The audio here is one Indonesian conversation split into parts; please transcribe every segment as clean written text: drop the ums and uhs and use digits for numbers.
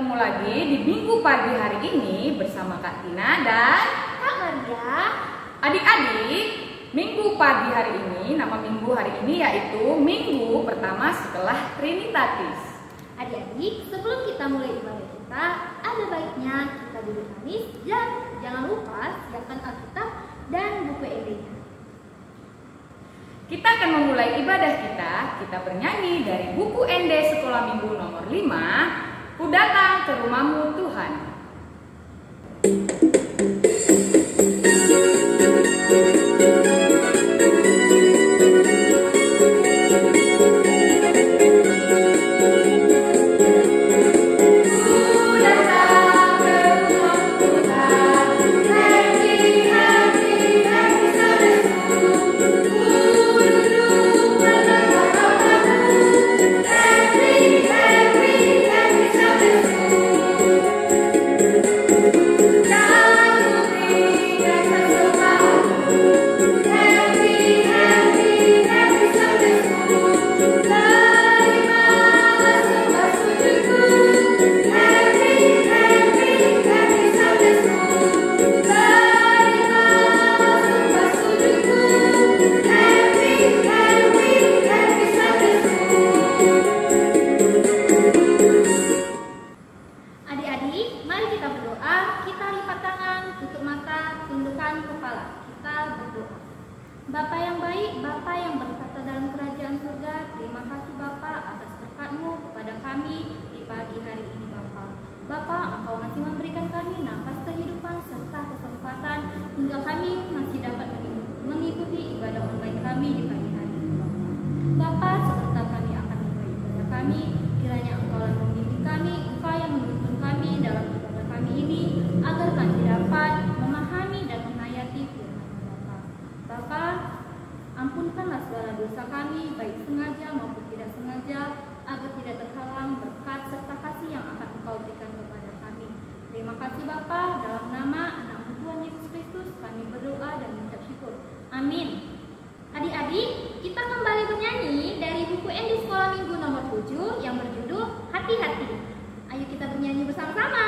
ketemu lagi di minggu pagi hari ini bersama Kak Tina dan Kak Maria. Adik-adik, minggu pagi hari ini, nama minggu hari ini yaitu minggu pertama setelah Trinitatis. Adik-adik, sebelum kita mulai ibadah kita, ada baiknya kita duduk manis dan jangan lupa siapkan Alkitab dan buku ED-nya. Kita akan memulai ibadah kita bernyanyi dari buku ND Sekolah Minggu nomor 5, Ku Datang ke Rumahmu Tuhan. Bapa yang baik, Bapa yang berkata dalam kerajaan surga, terima kasih Bapa atas berkat-Mu kepada kami di pagi hari ini Bapa. Bapa, Engkau masih memberikan kami nafas kehidupan serta kesempatan hingga kami masih dapat mengikuti ibadah online kami di pagi hari ini Bapa. Bapa, sebentar kami akan memulai ibadah kami, kiranya Engkau yang membimbing kami, Engkau yang menuntun kami dalam ibadah kami ini, agar kami dapat memahami dan menghayati firman-Mu Bapa. Bapa, ampunkanlah segala dosa kami, baik sengaja maupun tidak sengaja, agar tidak terhalang berkat serta kasih yang akan Engkau berikan kepada kami. Terima kasih Bapa, dalam nama Anak-Mu Tuhan Yesus Kristus kami berdoa dan mengucap syukur. Amin. Adik-adik, kita kembali bernyanyi dari buku ND Sekolah Minggu nomor 7 yang berjudul Hati-Hati. Ayo kita bernyanyi bersama-sama.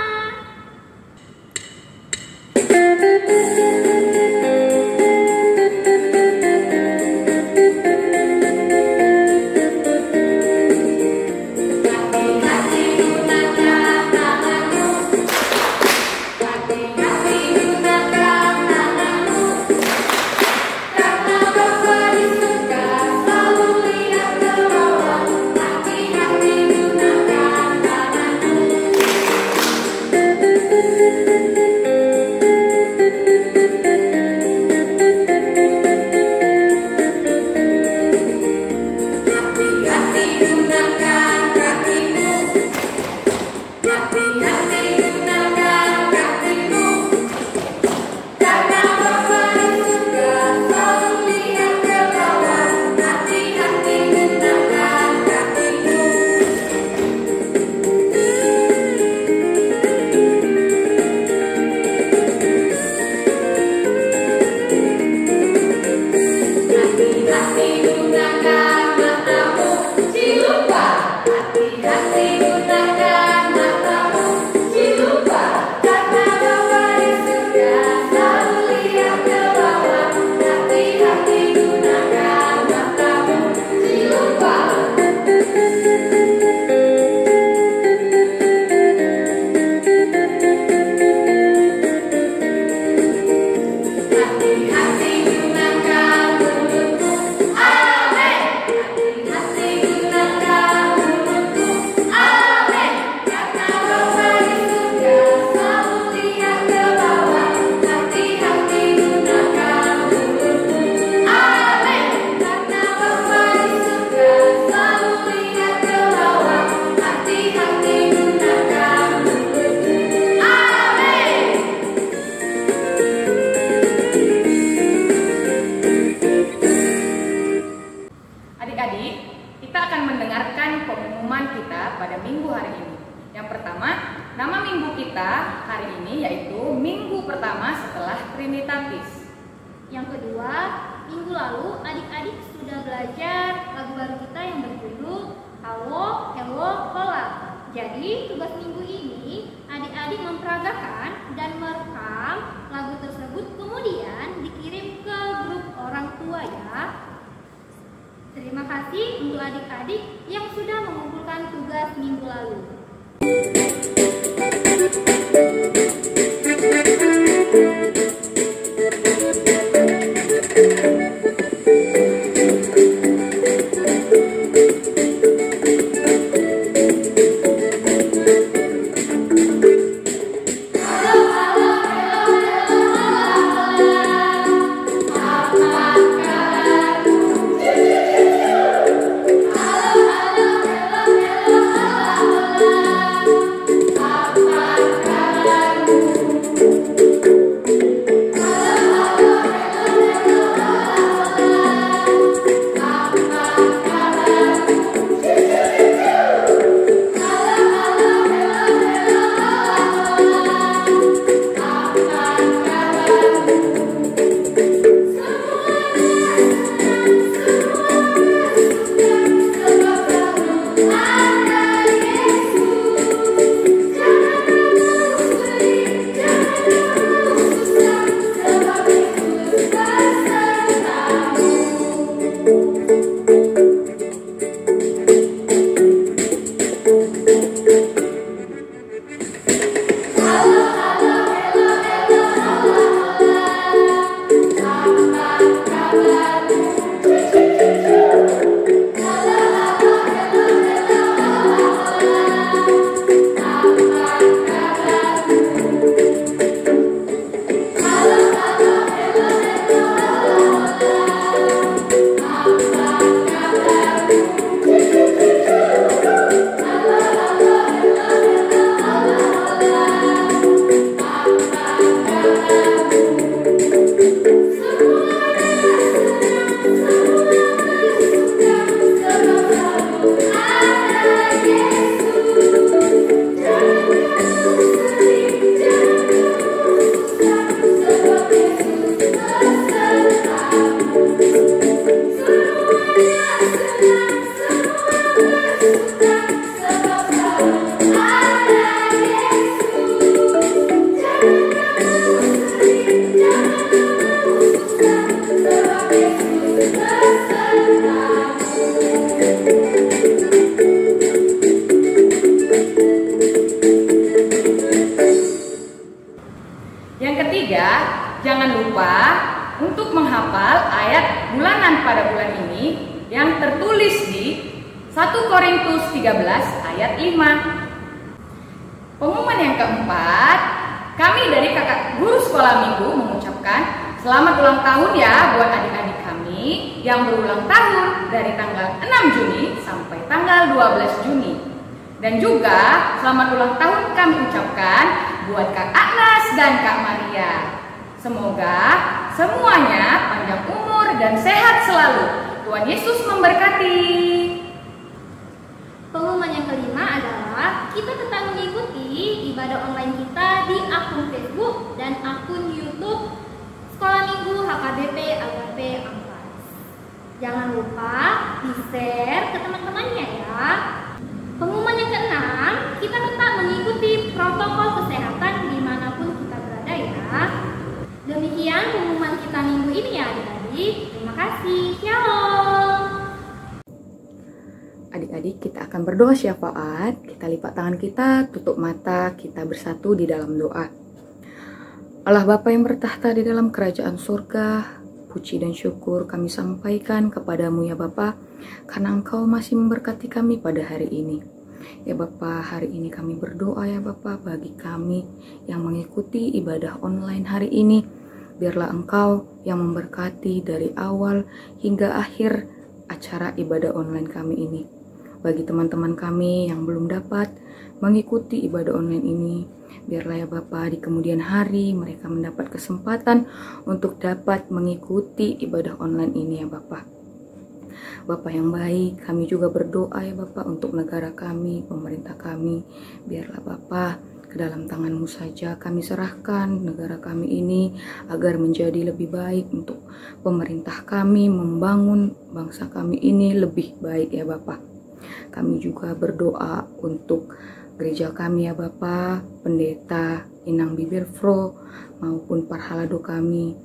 Trinitatis. Yang kedua, minggu lalu adik-adik sudah belajar lagu baru kita yang berjudul Halo, Hello, Hola. Jadi tugas minggu ini adik-adik memperagakan dan merekam lagu tersebut, kemudian dikirim ke grup orang tua ya. Terima kasih untuk adik-adik yang sudah mengumpulkan tugas minggu lalu. Yang ketiga, jangan lupa untuk menghafal ayat bulanan pada bulan ini yang tertulis di 1 Korintus 13 ayat 5. Pengumuman yang keempat, kami dari kakak guru sekolah minggu mengucapkan selamat ulang tahun ya buat adik-adik kami yang berulang tahun dari tanggal 6 Juni sampai tanggal 12 Juni. Dan juga selamat ulang tahun kami ucapkan buat Kak Agnes dan Kak Maria. Semoga semuanya panjang umur dan sehat selalu. Tuhan Yesus memberkati. Pengumuman yang kelima adalah kita tetap mengikuti ibadah online kita di akun Facebook dan akun YouTube Sekolah Minggu HKBP Agape Ampas. Jangan lupa di-share ke teman-temannya ya. Pengumuman yang keenam, kita tetap mengikuti protokol kesehatan dimanapun kita berada ya. Demikian pengumuman kita minggu ini ya adik-adik. Terima kasih. Shalom. Adik-adik, kita akan berdoa syafaat. Kita lipat tangan kita, tutup mata, kita bersatu di dalam doa. Allah Bapa yang bertahta di dalam kerajaan surga, puji dan syukur kami sampaikan kepadamu ya Bapa, karena Engkau masih memberkati kami pada hari ini. Ya Bapa, hari ini kami berdoa ya Bapa bagi kami yang mengikuti ibadah online hari ini. Biarlah Engkau yang memberkati dari awal hingga akhir acara ibadah online kami ini. Bagi teman-teman kami yang belum dapat mengikuti ibadah online ini, biarlah ya Bapa di kemudian hari mereka mendapat kesempatan untuk dapat mengikuti ibadah online ini ya Bapa. Bapa yang baik, kami juga berdoa ya Bapa untuk negara kami, pemerintah kami. Biarlah Bapa ke dalam tangan-Mu saja kami serahkan negara kami ini agar menjadi lebih baik untuk pemerintah kami, membangun bangsa kami ini lebih baik ya Bapa. Kami juga berdoa untuk gereja kami ya Bapa, pendeta, inang bibir Fro, maupun parhalado kami.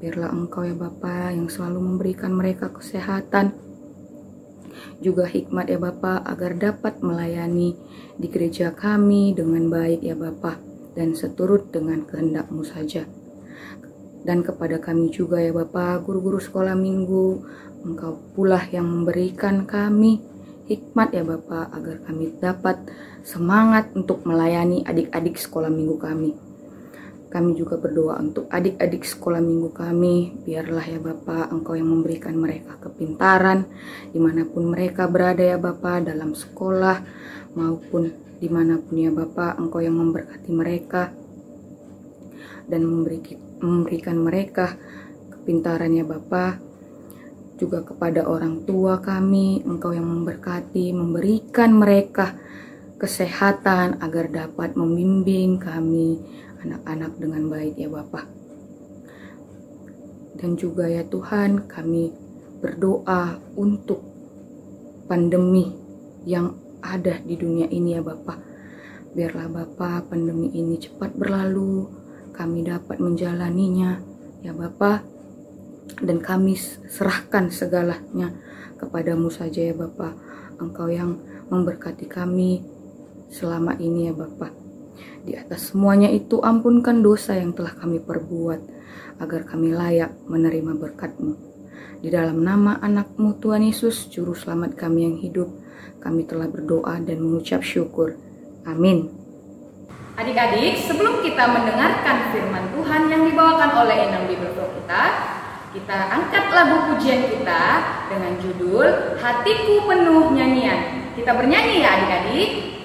Biarlah Engkau ya Bapa yang selalu memberikan mereka kesehatan, juga hikmat ya Bapa, agar dapat melayani di gereja kami dengan baik ya Bapa, dan seturut dengan kehendak-Mu saja. Dan kepada kami juga ya Bapa, guru-guru sekolah minggu, Engkau pula yang memberikan kami hikmat ya Bapa, agar kami dapat semangat untuk melayani adik-adik sekolah minggu kami. Kami juga berdoa untuk adik-adik sekolah minggu kami. Biarlah ya Bapa, Engkau yang memberikan mereka kepintaran dimanapun mereka berada ya Bapa, dalam sekolah maupun dimanapun ya Bapa. Engkau yang memberkati mereka dan memberikan mereka kepintaran ya Bapa. Juga kepada orang tua kami, Engkau yang memberkati, memberikan mereka kesehatan agar dapat membimbing kami anak-anak dengan baik ya Bapa. Dan juga ya Tuhan, kami berdoa untuk pandemi yang ada di dunia ini ya Bapa. Biarlah Bapa pandemi ini cepat berlalu, kami dapat menjalaninya ya Bapa, dan kami serahkan segalanya kepadamu saja ya Bapa. Engkau yang memberkati kami selama ini ya Bapa. Di atas semuanya itu, ampunkan dosa yang telah kami perbuat, agar kami layak menerima berkat-Mu. Di dalam nama anak-Mu Tuhan Yesus, Juru Selamat kami yang hidup, kami telah berdoa dan mengucap syukur. Amin. Adik-adik, sebelum kita mendengarkan firman Tuhan yang dibawakan oleh Inang Bibir Pro kita angkat lagu pujian kita dengan judul Hatiku Penuh Nyanyian. Kita bernyanyi ya adik-adik.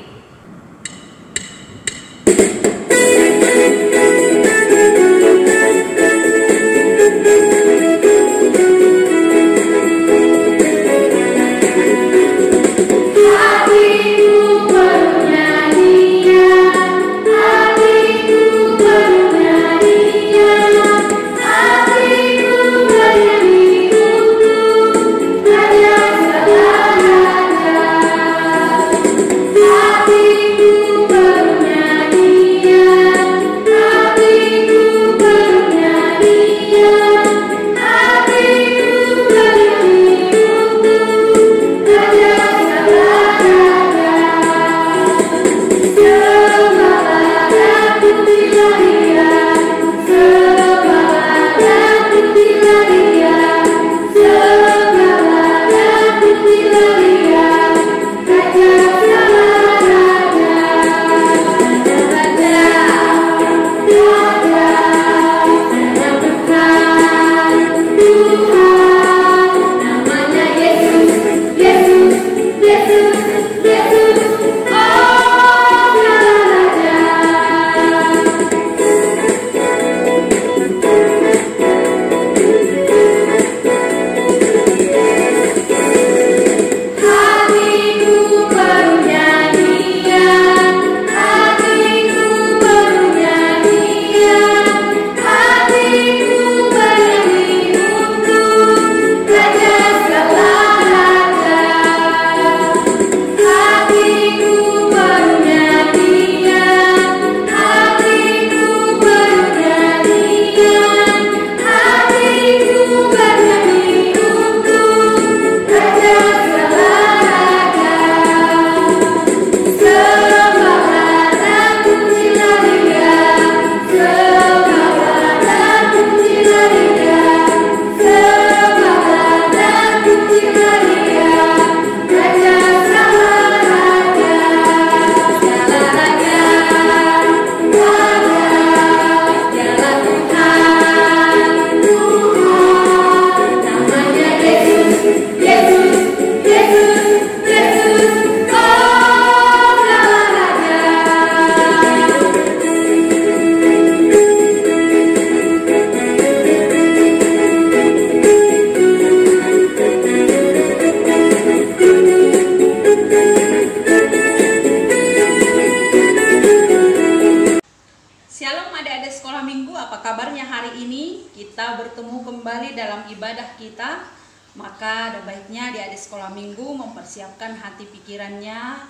ibadah kita, maka ada baiknya di adik sekolah minggu mempersiapkan hati pikirannya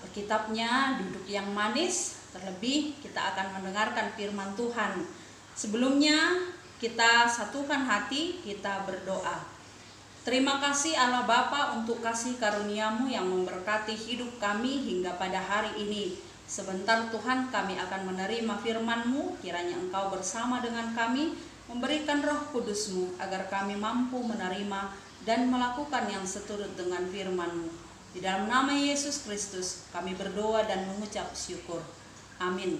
Alkitabnya duduk yang manis, terlebih kita akan mendengarkan firman Tuhan. Sebelumnya kita satukan hati, kita berdoa. Terima kasih Allah Bapa untuk kasih karunia-Mu yang memberkati hidup kami hingga pada hari ini. Sebentar Tuhan kami akan menerima firman-Mu, kiranya Engkau bersama dengan kami, memberikan Roh Kudus-Mu agar kami mampu menerima dan melakukan yang seturut dengan firman-Mu. Di dalam nama Yesus Kristus kami berdoa dan mengucap syukur. Amin.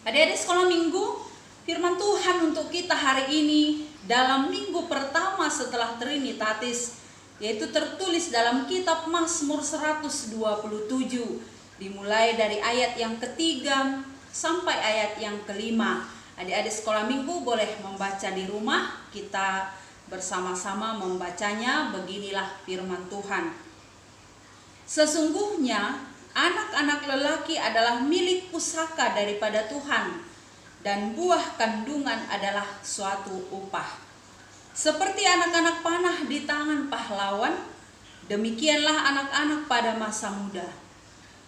Adik-adik sekolah minggu, firman Tuhan untuk kita hari ini dalam minggu pertama setelah Trinitatis, yaitu tertulis dalam kitab Mazmur 127, dimulai dari ayat yang ketiga sampai ayat yang kelima. Adik-adik sekolah minggu boleh membaca di rumah, kita bersama-sama membacanya. Beginilah firman Tuhan. Sesungguhnya anak-anak lelaki adalah milik pusaka daripada Tuhan, dan buah kandungan adalah suatu upah. Seperti anak-anak panah di tangan pahlawan, demikianlah anak-anak pada masa muda.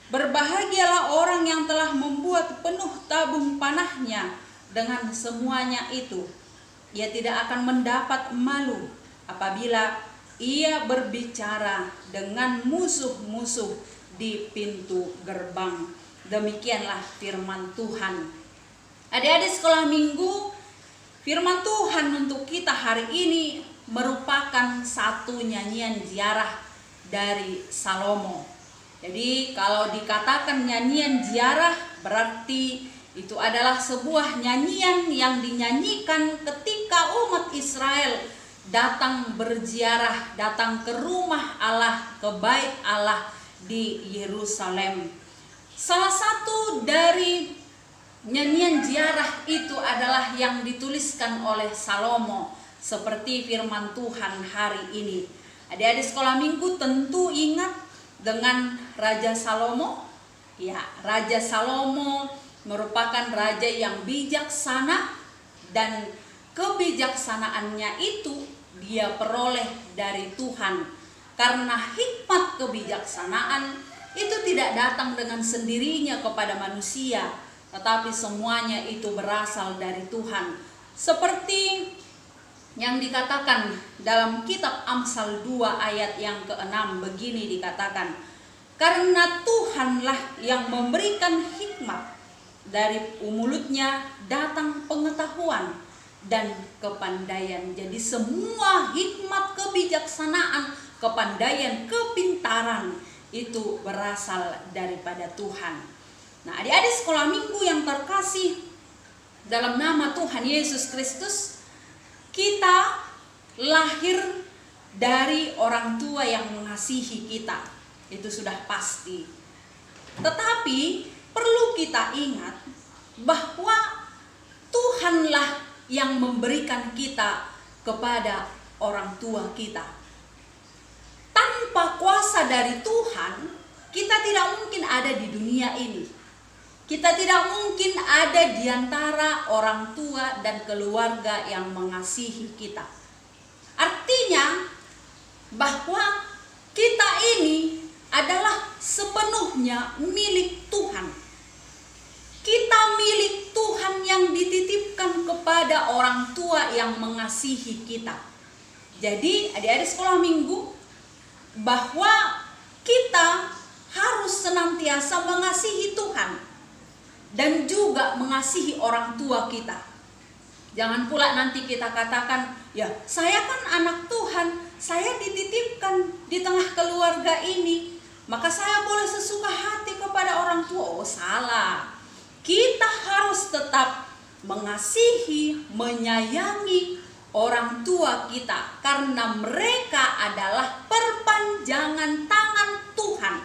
Berbahagialah orang yang telah membuat penuh tabung panahnya dengan semuanya itu. Ia tidak akan mendapat malu apabila ia berbicara dengan musuh-musuh di pintu gerbang. Demikianlah firman Tuhan. Adik-adik sekolah minggu, firman Tuhan untuk kita hari ini merupakan satu nyanyian ziarah dari Salomo. Jadi kalau dikatakan nyanyian ziarah, berarti itu adalah sebuah nyanyian yang dinyanyikan ketika umat Israel datang berziarah, datang ke rumah Allah, ke bait Allah di Yerusalem. Salah satu dari nyanyian ziarah itu adalah yang dituliskan oleh Salomo, seperti firman Tuhan hari ini. Adik-adik sekolah minggu tentu ingat dengan Raja Salomo. Ya, Raja Salomo merupakan raja yang bijaksana, dan kebijaksanaannya itu dia peroleh dari Tuhan. Karena hikmat kebijaksanaan itu tidak datang dengan sendirinya kepada manusia, tetapi semuanya itu berasal dari Tuhan. Seperti yang dikatakan dalam kitab Amsal 2 ayat yang ke-6, begini dikatakan, karena Tuhanlah yang memberikan hikmat, dari mulutnya datang pengetahuan dan kepandaian. Jadi semua hikmat, kebijaksanaan, kepandaian, kepintaran itu berasal daripada Tuhan. Nah, adik-adik sekolah minggu yang terkasih dalam nama Tuhan Yesus Kristus, kita lahir dari orang tua yang mengasihi kita. Itu sudah pasti. Tetapi perlu kita ingat bahwa Tuhanlah yang memberikan kita kepada orang tua kita. Tanpa kuasa dari Tuhan, kita tidak mungkin ada di dunia ini. Kita tidak mungkin ada di antara orang tua dan keluarga yang mengasihi kita. Artinya bahwa kita ini adalah sepenuhnya milik Tuhan. Kita milik Tuhan yang dititipkan kepada orang tua yang mengasihi kita. Jadi adik-adik sekolah minggu, bahwa kita harus senantiasa mengasihi Tuhan dan juga mengasihi orang tua kita. Jangan pula nanti kita katakan, ya saya kan anak Tuhan, saya dititipkan di tengah keluarga ini, maka saya boleh sesuka hati kepada orang tua. Oh, salah. Kita harus tetap mengasihi, menyayangi orang tua kita, karena mereka adalah perpanjangan tangan Tuhan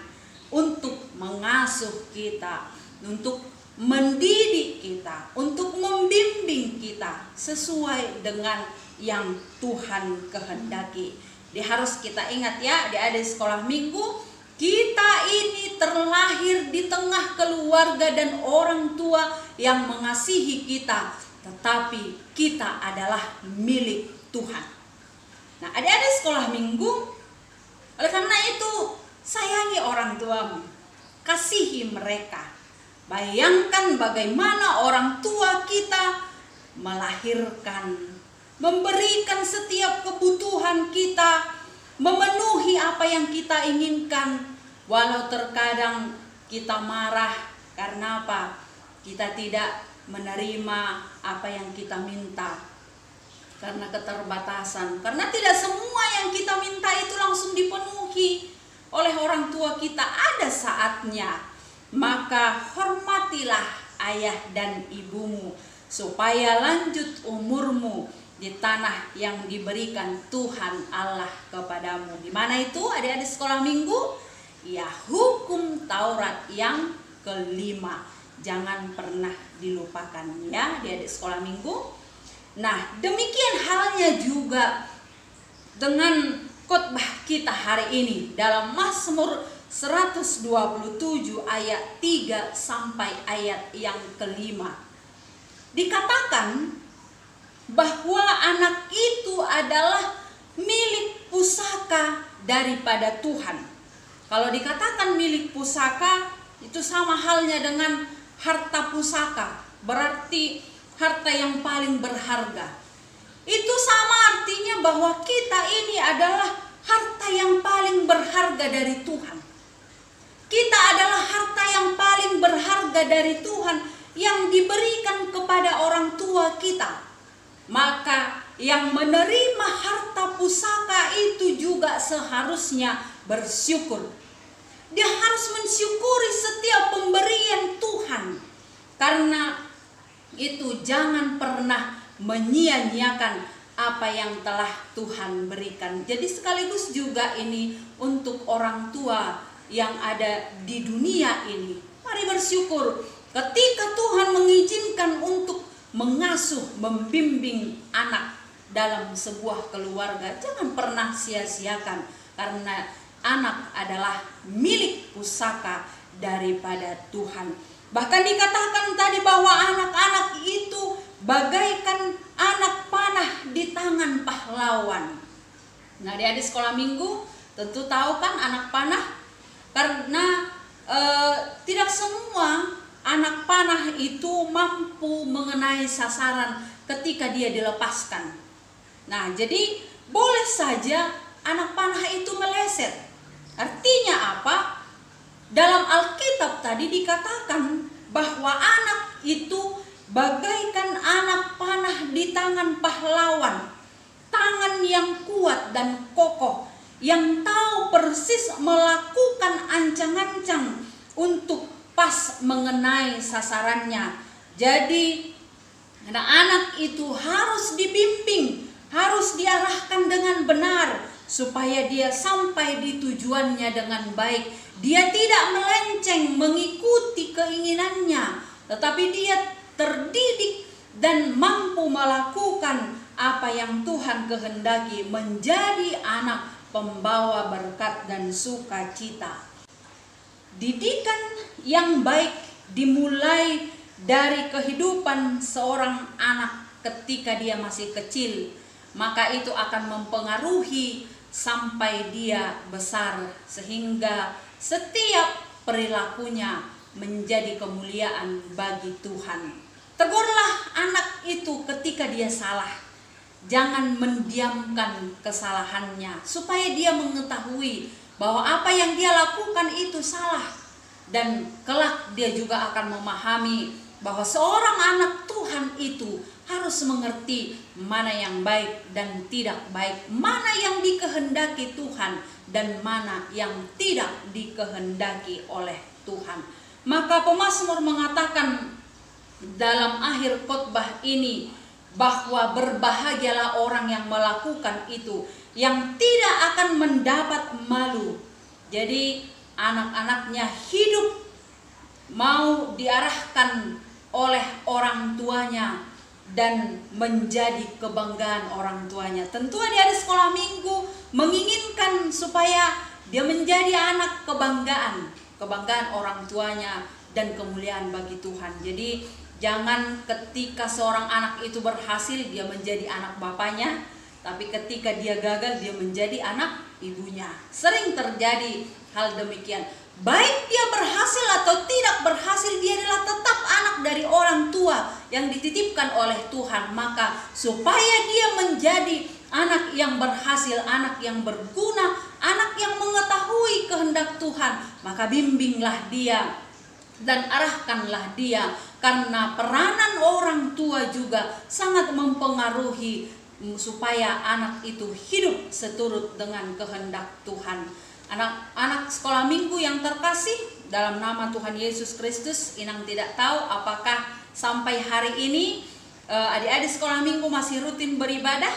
untuk mengasuh kita, untuk mendidik kita, untuk membimbing kita sesuai dengan yang Tuhan kehendaki. Jadi harus kita ingat ya, adik-adik sekolah minggu, kita ini terlahir di tengah keluarga dan orang tua yang mengasihi kita, tetapi kita adalah milik Tuhan. Nah, adik-adik sekolah minggu, oleh karena itu sayangi orang tuamu. kasihi mereka. Bayangkan bagaimana orang tua kita melahirkan, memberikan setiap kebutuhan kita, memenuhi apa yang kita inginkan. Walau terkadang kita marah karena apa? Kita tidak menerima apa yang kita minta karena keterbatasan. Karena tidak semua yang kita minta itu langsung dipenuhi oleh orang tua kita. Ada saatnya. Maka hormatilah ayah dan ibumu supaya lanjut umurmu di tanah yang diberikan Tuhan Allah kepadamu. Di mana itu adik-adik sekolah minggu? Ya, hukum Taurat yang kelima. Jangan pernah dilupakan ya adik-adik sekolah minggu. Nah, demikian halnya juga dengan khotbah kita hari ini dalam Mazmur 127 ayat 3 sampai ayat yang kelima. Dikatakan bahwa anak itu adalah milik pusaka daripada Tuhan. Kalau dikatakan milik pusaka, itu sama halnya dengan harta pusaka, berarti harta yang paling berharga. Itu sama artinya bahwa kita ini adalah harta yang paling berharga dari Tuhan. Kita adalah harta yang paling berharga dari Tuhan yang diberikan kepada orang tua kita. Maka yang menerima harta pusaka itu juga seharusnya bersyukur. Dia harus mensyukuri setiap pemberian Tuhan. Karena itu jangan pernah menyia-nyiakan apa yang telah Tuhan berikan. Jadi sekaligus juga ini untuk orang tua yang ada di dunia ini. Mari bersyukur ketika Tuhan mengizinkan untuk mengasuh, membimbing anak dalam sebuah keluarga. Jangan pernah sia-siakan, karena anak adalah milik pusaka daripada Tuhan. Bahkan dikatakan tadi bahwa anak-anak itu bagaikan anak panah di tangan pahlawan. Nah, adik-adik sekolah minggu tentu tahu kan anak panah. Karena tidak semua anak panah itu mampu mengenai sasaran ketika dia dilepaskan. Nah, jadi boleh saja anak panah itu meleset. Artinya apa? Dalam Alkitab tadi dikatakan bahwa anak itu bagaikan anak panah di tangan pahlawan. Tangan yang kuat dan kokoh, yang tahu persis melakukan ancang-ancang untuk pas mengenai sasarannya. Jadi anak-anak itu harus dibimbing, harus diarahkan dengan benar supaya dia sampai di tujuannya dengan baik. Dia tidak melenceng mengikuti keinginannya, tetapi dia terdidik dan mampu melakukan apa yang Tuhan kehendaki, menjadi anak pembawa berkat dan sukacita. Didikan yang baik dimulai dari kehidupan seorang anak ketika dia masih kecil, maka itu akan mempengaruhi sampai dia besar, sehingga setiap perilakunya menjadi kemuliaan bagi Tuhan. Tegurlah anak itu ketika dia salah. Jangan mendiamkan kesalahannya, supaya dia mengetahui bahwa apa yang dia lakukan itu salah. Dan kelak dia juga akan memahami bahwa seorang anak Tuhan itu harus mengerti mana yang baik dan tidak baik, mana yang dikehendaki Tuhan dan mana yang tidak dikehendaki oleh Tuhan. Maka pemazmur mengatakan dalam akhir khotbah ini bahwa berbahagialah orang yang melakukan itu, yang tidak akan mendapat malu. Jadi anak-anaknya hidup mau diarahkan oleh orang tuanya dan menjadi kebanggaan orang tuanya. Tentu adik-adik sekolah minggu menginginkan supaya dia menjadi anak kebanggaan orang tuanya dan kemuliaan bagi Tuhan. Jadi jangan ketika seorang anak itu berhasil dia menjadi anak bapaknya, tapi ketika dia gagal dia menjadi anak ibunya. Sering terjadi hal demikian. Baik dia berhasil atau tidak berhasil, dia adalah tetap anak dari orang tua yang dititipkan oleh Tuhan. Maka supaya dia menjadi anak yang berhasil, anak yang berguna, anak yang mengetahui kehendak Tuhan, maka bimbinglah dia dan arahkanlah dia. Karena peranan orang tua juga sangat mempengaruhi supaya anak itu hidup seturut dengan kehendak Tuhan. Anak-anak sekolah minggu yang terkasih, dalam nama Tuhan Yesus Kristus, Inang tidak tahu apakah sampai hari ini adik-adik sekolah minggu masih rutin beribadah,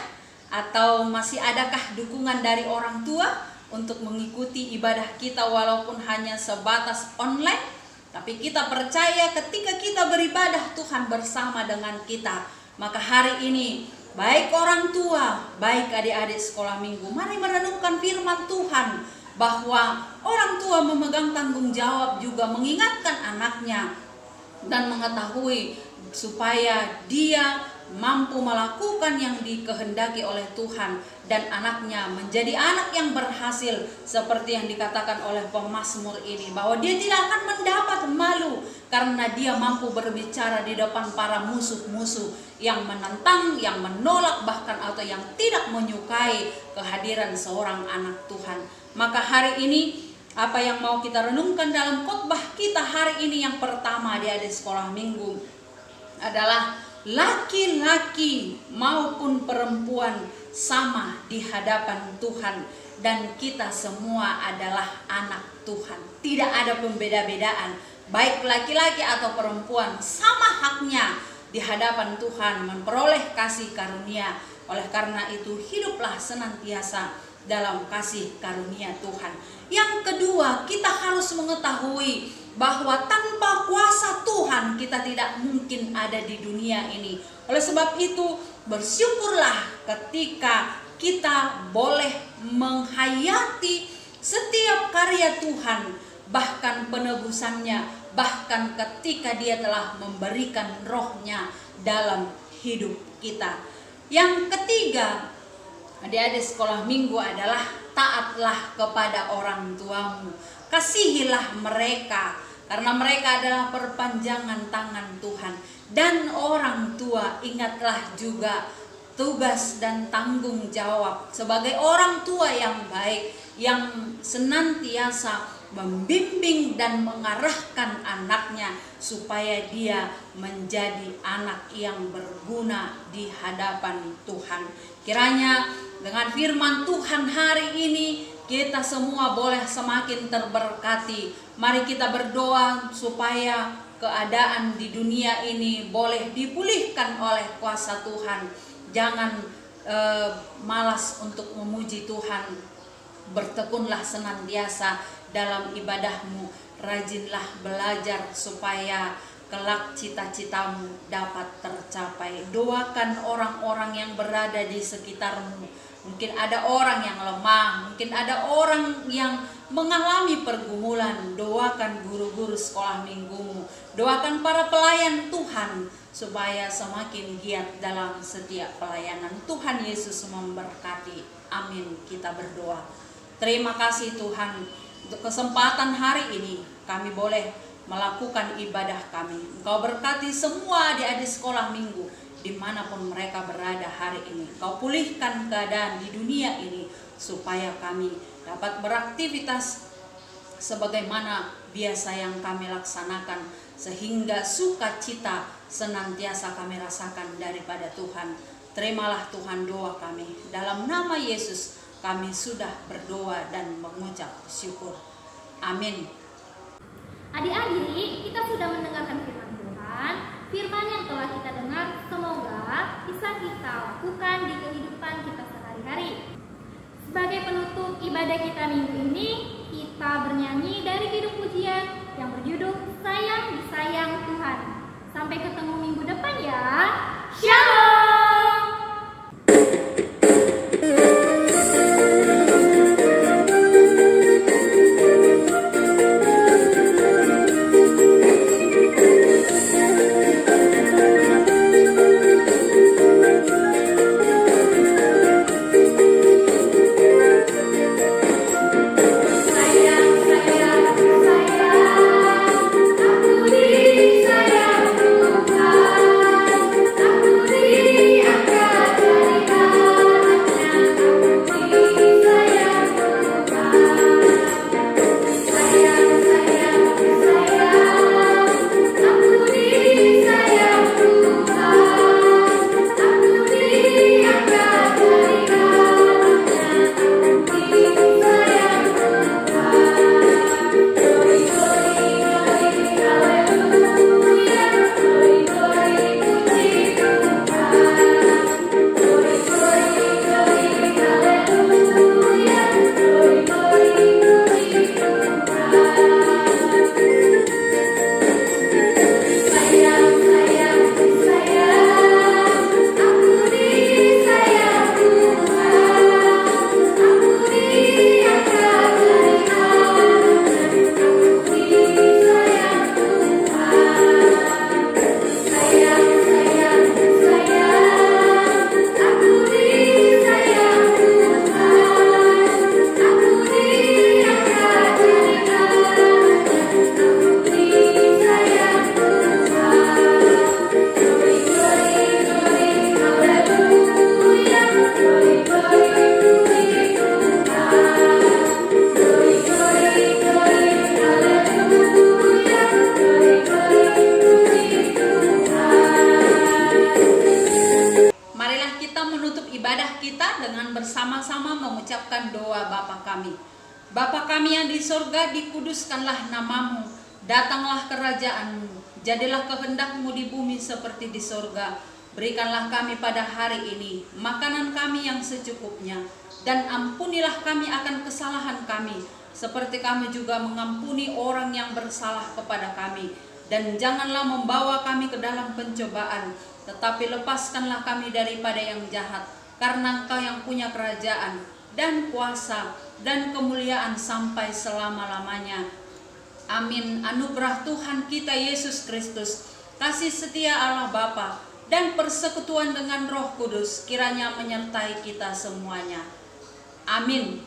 atau masih adakah dukungan dari orang tua untuk mengikuti ibadah kita walaupun hanya sebatas online. Tapi kita percaya ketika kita beribadah, Tuhan bersama dengan kita. Maka hari ini baik orang tua, baik adik-adik sekolah minggu, mari merenungkan firman Tuhan bahwa orang tua memegang tanggung jawab juga mengingatkan anaknya dan mengetahui supaya dia mampu melakukan yang dikehendaki oleh Tuhan, dan anaknya menjadi anak yang berhasil seperti yang dikatakan oleh pemazmur ini, bahwa dia tidak akan mendapat malu karena dia mampu berbicara di depan para musuh-musuh yang menentang, yang menolak, bahkan atau yang tidak menyukai kehadiran seorang anak Tuhan. Maka hari ini apa yang mau kita renungkan dalam khotbah kita hari ini yang pertama di adik sekolah minggu adalah laki-laki maupun perempuan sama di hadapan Tuhan, dan kita semua adalah anak Tuhan. Tidak ada pembeda-bedaan, baik laki-laki atau perempuan sama haknya di hadapan Tuhan memperoleh kasih karunia. Oleh karena itu hiduplah senantiasa dalam kasih karunia Tuhan. Yang kedua, kita harus mengetahui bahwa tanpa kuasa Tuhan kita tidak mungkin ada di dunia ini. Oleh sebab itu bersyukurlah ketika kita boleh menghayati setiap karya Tuhan, bahkan penebusannya, bahkan ketika dia telah memberikan rohnya dalam hidup kita. Yang ketiga, adik-adik sekolah minggu adalah taatlah kepada orang tuamu. Kasihilah mereka karena mereka adalah perpanjangan tangan Tuhan. Dan orang tua, ingatlah juga tugas dan tanggung jawab sebagai orang tua yang baik, yang senantiasa membimbing dan mengarahkan anaknya supaya dia menjadi anak yang berguna di hadapan Tuhan. Kiranya dengan firman Tuhan hari ini kita semua boleh semakin terberkati. Mari kita berdoa supaya keadaan di dunia ini boleh dipulihkan oleh kuasa Tuhan. Jangan malas untuk memuji Tuhan. Bertekunlah senantiasa dalam ibadahmu. Rajinlah belajar supaya kelak cita-citamu dapat tercapai. Doakan orang-orang yang berada di sekitarmu. Mungkin ada orang yang lemah, mungkin ada orang yang mengalami pergumulan. Doakan guru-guru sekolah minggumu, doakan para pelayan Tuhan supaya semakin giat dalam setiap pelayanan. Tuhan Yesus memberkati. Amin. Kita berdoa. Terima kasih Tuhan untuk kesempatan hari ini kami boleh melakukan ibadah kami. Engkau berkati semua adik-adik sekolah minggu dimanapun mereka berada hari ini. Kau pulihkan keadaan di dunia ini supaya kami dapat beraktivitas sebagaimana biasa yang kami laksanakan, sehingga sukacita senantiasa kami rasakan daripada Tuhan. Terimalah Tuhan doa kami. Dalam nama Yesus kami sudah berdoa dan mengucap syukur. Amin. Adik-adik, kita sudah mendengarkan firman Tuhan. Firman yang telah kita dengar semoga bisa kita lakukan di kehidupan kita sehari-hari. Sebagai penutup ibadah kita minggu ini, kita bernyanyi dari kidung pujian yang berjudul Sayang Disayang Tuhan. Sampai ketemu minggu depan ya. Shalom. Sayang, sayang, sayang. bersama-sama mengucapkan doa Bapa kami. Bapa kami yang di sorga, dikuduskanlah namamu, datanglah kerajaanmu, jadilah kehendakmu di bumi seperti di sorga. Berikanlah kami pada hari ini makanan kami yang secukupnya, dan ampunilah kami akan kesalahan kami, seperti kami juga mengampuni orang yang bersalah kepada kami. Dan janganlah membawa kami ke dalam pencobaan, tetapi lepaskanlah kami daripada yang jahat, karena Engkau yang punya kerajaan dan kuasa dan kemuliaan sampai selama-lamanya. Amin. Anugerah Tuhan kita Yesus Kristus, kasih setia Allah Bapa, dan persekutuan dengan Roh Kudus kiranya menyertai kita semuanya. Amin.